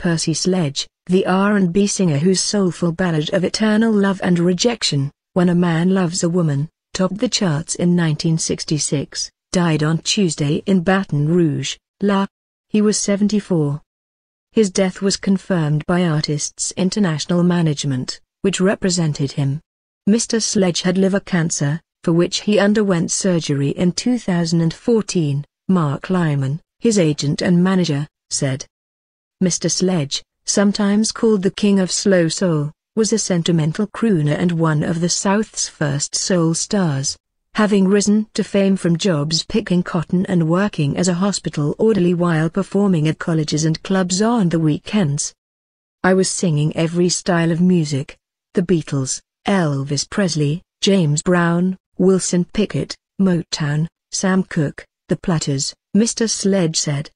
Percy Sledge, the R&B singer whose soulful ballad of eternal love and rejection, When a Man Loves a Woman, topped the charts in 1966, died on Tuesday in Baton Rouge, La. He was 74. His death was confirmed by Artists International Management, which represented him. Mr. Sledge had liver cancer, for which he underwent surgery in 2014, Mark Lyman, his agent and manager, said. Mr. Sledge, sometimes called the King of Slow Soul, was a sentimental crooner and one of the South's first soul stars, having risen to fame from jobs picking cotton and working as a hospital orderly while performing at colleges and clubs on the weekends. I was singing every style of music: the Beatles, Elvis Presley, James Brown, Wilson Pickett, Motown, Sam Cooke, The Platters, Mr. Sledge said.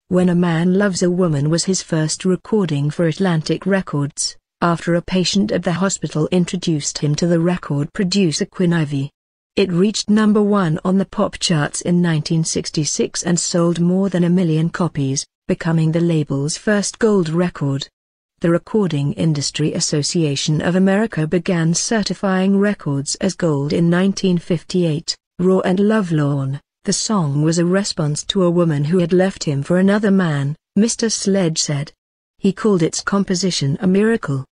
When a Man Loves a Woman was his first recording for Atlantic Records, after a patient at the hospital introduced him to the record producer Quin Ivy. It reached #1 on the pop charts in 1966 and sold more than 1 million copies, becoming the label's first gold record. The Recording Industry Association of America began certifying records as gold in 1958. Raw and Lovelorn, the song was a response to a woman who had left him for another man, Mr. Sledge said. He called its composition a miracle.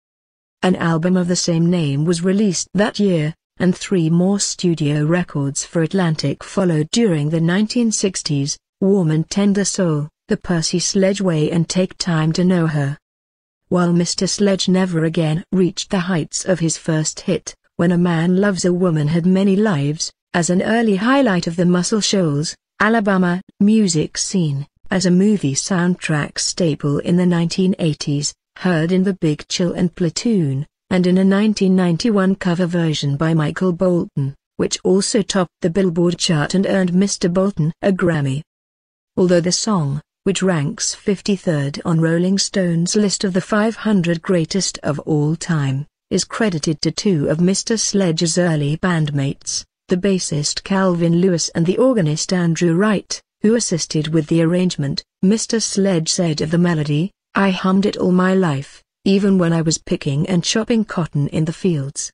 An album of the same name was released that year, and 3 more studio records for Atlantic followed during the 1960s, Warm and Tender Soul, The Percy Sledge Way and Take Time to Know Her. While Mr. Sledge never again reached the heights of his first hit, When a Man Loves a Woman had many lives, as an early highlight of the Muscle Shoals, Alabama, music scene, as a movie soundtrack staple in the 1980s, heard in The Big Chill and Platoon, and in a 1991 cover version by Michael Bolton, which also topped the Billboard chart and earned Mr. Bolton a Grammy. Although the song, which ranks 53rd on Rolling Stone's list of the 500 greatest of all time, is credited to 2 of Mr. Sledge's early bandmates, the bassist Calvin Lewis and the organist Andrew Wright, who assisted with the arrangement. Mr. Sledge said of the melody, "I hummed it all my life, even when I was picking and chopping cotton in the fields."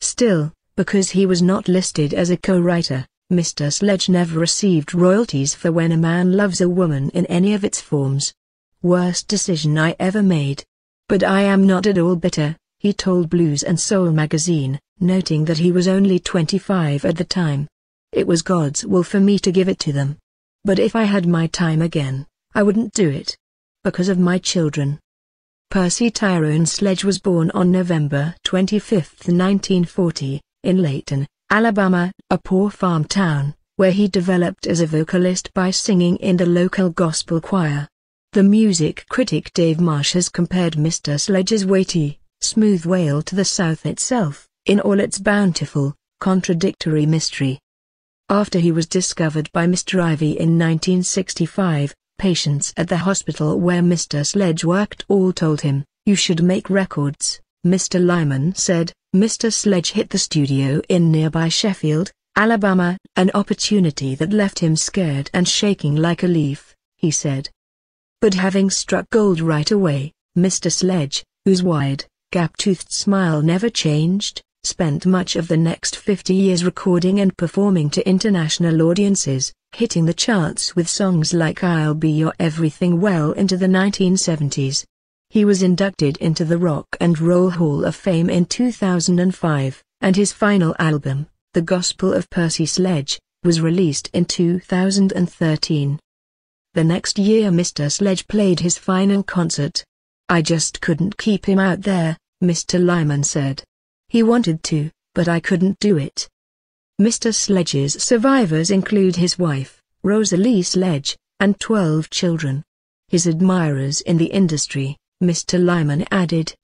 Still, because he was not listed as a co-writer, Mr. Sledge never received royalties for When a Man Loves a Woman in any of its forms. "Worst decision I ever made. But I am not at all bitter," he told Blues and Soul magazine, noting that he was only 25 at the time. "It was God's will for me to give it to them. But if I had my time again, I wouldn't do it. Because of my children." Percy Tyrone Sledge was born on November 25, 1940, in Layton, Alabama, a poor farm town, where he developed as a vocalist by singing in the local gospel choir. The music critic Dave Marsh has compared Mr. Sledge's weighty, smooth wail to the South itself, in all its bountiful, contradictory mystery. After he was discovered by Mr. Ivy in 1965, patients at the hospital where Mr. Sledge worked all told him, "You should make records." Mr. Lyman said, Mr. Sledge hit the studio in nearby Sheffield, Alabama, an opportunity that left him scared and shaking like a leaf, he said. But having struck gold right away, Mr. Sledge, whose wide, gap-toothed smile never changed, spent much of the next 50 years recording and performing to international audiences, hitting the charts with songs like I'll Be Your Everything well into the 1970s. He was inducted into the Rock and Roll Hall of Fame in 2005, and his final album, The Gospel of Percy Sledge, was released in 2013. The next year Mr. Sledge played his final concert. "I just couldn't keep him out there," Mr. Lyman said. "He wanted to, but I couldn't do it." Mr. Sledge's survivors include his wife, Rosalie Sledge, and 12 children. His admirers in the industry, Mr. Lyman added,